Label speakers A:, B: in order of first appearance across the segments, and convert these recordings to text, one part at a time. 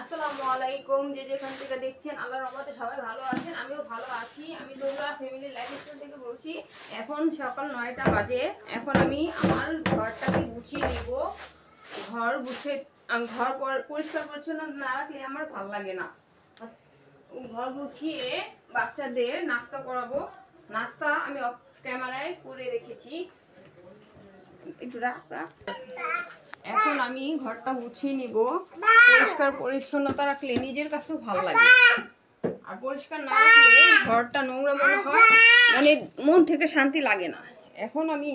A: আসসালামু আলাইকুম। যে যেখান থেকে দেখছেন আল্লাহর রহমতে সবাই ভালো আছেন, আমিও ভালো আছি। আমি তোমরা ফ্যামিলি লাইফস্টাইল থেকে বলছি। এখন সকাল 9টা বাজে। এখন আমি আমার ঘরটাকে গুছিয়ে নেব। ঘর পরিষ্কার পরিচ্ছন্ন না রাখলে আমার ভালো লাগে না। ঘর গুছিয়ে বাচ্চাদের নাস্তা করাবো। নাস্তা আমি অফ ক্যামেরায় করে রেখেছি, একটু রাখ। এখন আমি ঘরটা গুছিয়ে নিব। পরিষ্কার পরিচ্ছন্নতা রাখলে নিজের কাছেও ভালো লাগে, আর পরিষ্কার না রাখলে ঘরটা নোংরা মনে হয়, মানে মন থেকে শান্তি লাগে না। এখন আমি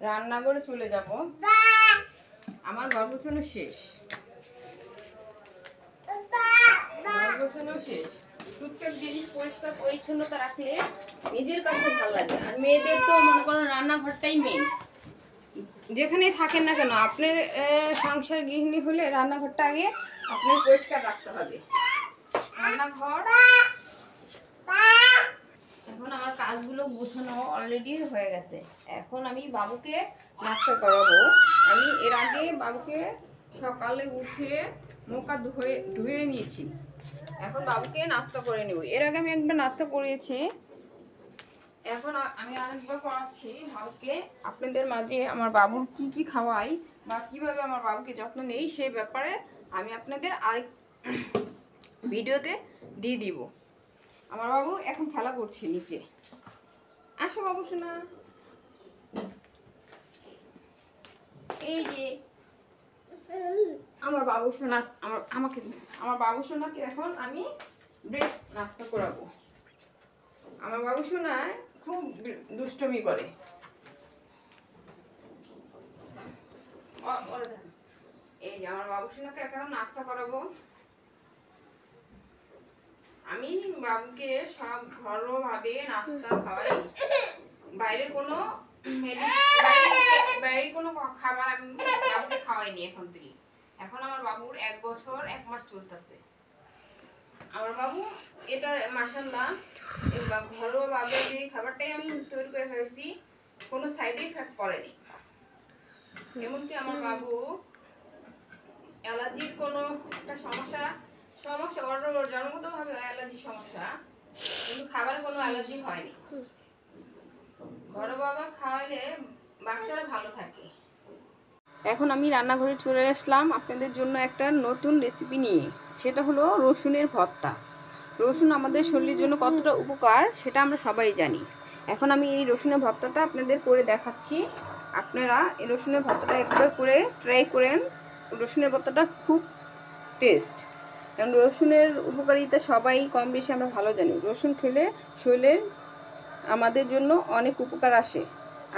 A: রান্নাঘরে চলে যাব। আমার ঘর গোছানো শেষ, প্রত্যেক জিনিস পরিষ্কার পরিচ্ছন্নতা রাখলে নিজের কাছে ভালো লাগে। আর মেয়েদের তো মনে করেন রান্নাঘরটাই মেন। যেখানেই থাকেন না কেন, আপনার সংসার গৃহিণী হলে রান্নাঘরটা আগে আপনার পরিষ্কার রাখতে হবে। রান্নাঘর এখন আমার কাজগুলো গুছানো অলরেডি হয়ে গেছে। এখন আমি বাবুকে নাস্তা করাবো। আমি এর আগে বাবুকে সকালে উঠিয়ে মুখ ধুয়ে নিয়েছি। এখন বাবুকে নাস্তা করে নেব। এর আগে আমি একবার নাস্তা করিয়েছি, এখন আমি আরেকবার করাচ্ছি বাবুকে। আপনাদের মাঝে আমার বাবুর কি কি খাওয়াই বা কিভাবে আমার বাবুকে যত্ন নেই সেই ব্যাপারে আমি আপনাদের আরেক ভিডিওতে দিয়ে দিব। আমার বাবু এখন খেলা করছে নিচে। আসো বাবু শোনা, এই যে আমার বাবু শোনা, আমার বাবু শোনাকে এখন আমি ব্রেক নাস্তা করাবো। আমার বাবু শোনায় খুব দুষ্টমি করে। এই যে আমার বাবু সোনাকে এখন নাস্তা করাবো। আমি বাবুকে সব ঘরোয়াভাবে নাস্তা খাওয়াই, বাইরের কোনো খাবার আমি বাবুকে খাওয়াইনি এখন থেকে। এখন আমার বাবুর 1 বছর 1 মাস চলতেছে। আমার বাবু এটা মাশাআল্লাহ ঘরোয়াভাবে যে খাবারটাই আমি তৈরি করে ফেলেছি কোনো সাইড ইফেক্ট করেনি। এমনকি আমার বাবু অ্যালার্জির কোনো একটা সমস্যা ওর জন্মগতভাবে অ্যালার্জি সমস্যা, কিন্তু খাবারে কোনো অ্যালার্জি হয়নি। ঘরোয়া খাওয়ালে বাচ্চারা ভালো থাকে। এখন আমি রান্নাঘরে চলে আসলাম আপনাদের জন্য একটা নতুন রেসিপি নিয়ে। সেটা হলো রসুনের ভর্তা। রসুন আমাদের শরীরের জন্য কতটা উপকার সেটা আমরা সবাই জানি। এখন আমি এই রসুনের ভর্তাটা আপনাদের করে দেখাচ্ছি। আপনারা এই রসুনের ভর্তাটা একবার করে ট্রাই করেন। রসুনের ভর্তাটা খুব টেস্ট, কারণ রসুনের উপকারিতা সবাই কম বেশি আমরা ভালো জানি। রসুন খেলে শরীরের আমাদের জন্য অনেক উপকার আসে।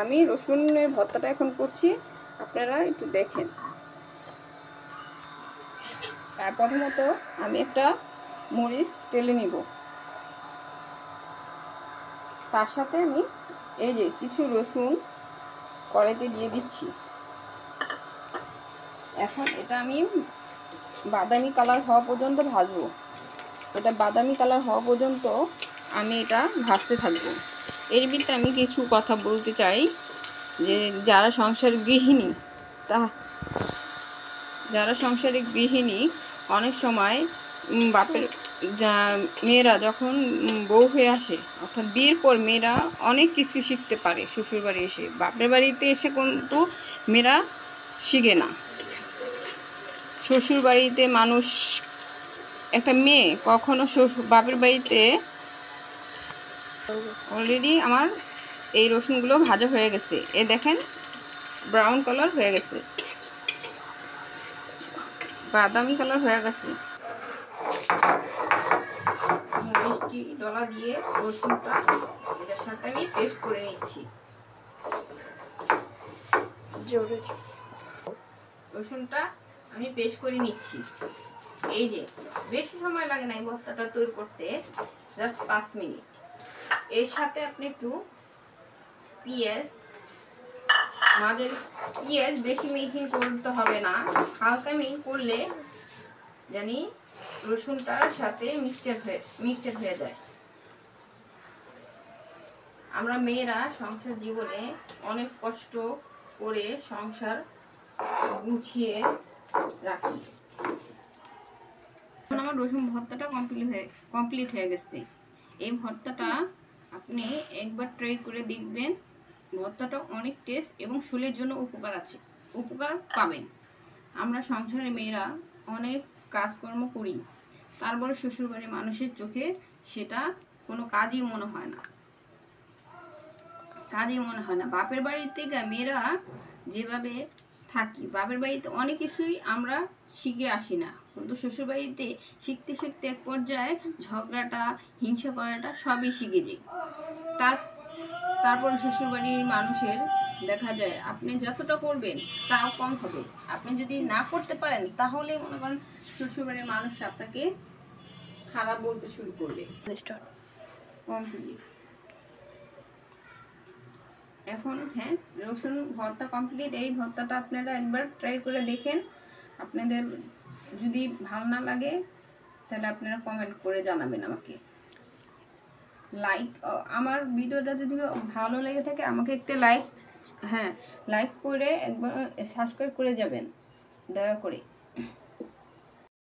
A: আমি রসুনের ভর্তাটা এখন করছি, আপনারা একটু দেখেন। আর প্রথমত আমি একটা মরিচ তেলে নিব, তার সাথে আমি এই যে কিছু রসুন কড়াইতে দিয়ে দিচ্ছি। এখন এটা আমি বাদামি কালার হওয়া পর্যন্ত ভাজবো। এটা বাদামি কালার হওয়া পর্যন্ত আমি এটা ভাজতে থাকবো। এর ভিতরে আমি কিছু কথা বলতে চাই যে যারা সংসারের গৃহিণী অনেক সময় মেয়েরা যখন বউ হয়ে আসে, অর্থাৎ বিয়ের পর মেয়েরা অনেক কিছু শিখতে পারে। শ্বশুর বাড়ি এসে, বাপের বাড়িতে এসে কিন্তু মেয়েরা শিখে না। শ্বশুর বাড়িতে মানুষ, একটা মেয়ে কখনো বাপের বাড়িতে অলরেডি আমার এই রসুনগুলো ভাজা হয়ে গেছে। এ দেখেন ব্রাউন কালার হয়ে গেছে, বাদামি কালার হয়ে গেছে। মিষ্টি ডলা দিয়ে রসুনটা এটার সাথে আমি পেস্ট করে নিচ্ছি। রসুনটা আমি পেস্ট করে নিচ্ছি। এই যে বেশি সময় লাগে না এই ভর্তাটা তৈরি করতে, জাস্ট 5 মিনিট। এর সাথে আপনি একটু পেঁয়াজ বেশি মিহিন করতে হবে না, হালকা মিহিন করলে জানি রসুনটার সাথে মিক্সচার হয়ে যায়। আমরা মেয়েরা সংসার জীবনে অনেক কষ্ট করে সংসার গুছিয়ে রাখি। আমার রসুন ভর্তাটা কমপ্লিট হয়ে গেছে। এই ভর্তাটা আপনি একবার ট্রাই করে দেখবেন। ভর্তাটা অনেক টেস্ট এবং শরীরের জন্য উপকার পাবেন। আমরা সংসারের মেয়েরা অনেক কাজকর্ম করি, তারপরে শ্বশুরবাড়ির মানুষের চোখে সেটা কোনো কাজই মনে হয় না। বাপের বাড়িতে মেয়েরা যেভাবে থাকি, বাপের বাড়িতে অনেক কিছুই আমরা শিখে আসি না, কিন্তু শ্বশুরবাড়িতে শিখতে শিখতে এক পর্যায়ে ঝগড়াটা, হিংসা করাটা সবই শিখে যাই। তারপরে শ্বশুরবাড়ির মানুষের দেখা যায় আপনি যতটা করবেন তাও কম হবে। আপনি যদি না করতে পারেন তাহলে মনে করেন শ্বশুরবাড়ির মানুষ আপনাকে খারাপ বলতে শুরু করবে। কমপ্লিট এখন, হ্যাঁ, রসুন ভর্তা কমপ্লিট। এই ভর্তাটা আপনারা একবার ট্রাই করে দেখেন। আপনাদের যদি ভালো না লাগে তাহলে আপনারা কমেন্ট করে জানাবেন আমাকে। আমার ভিডিওটা যদি ভালো লেগে থাকে আমাকে একটা লাইক করে একবার সাবস্ক্রাইব করে যাবেন দয়া করে।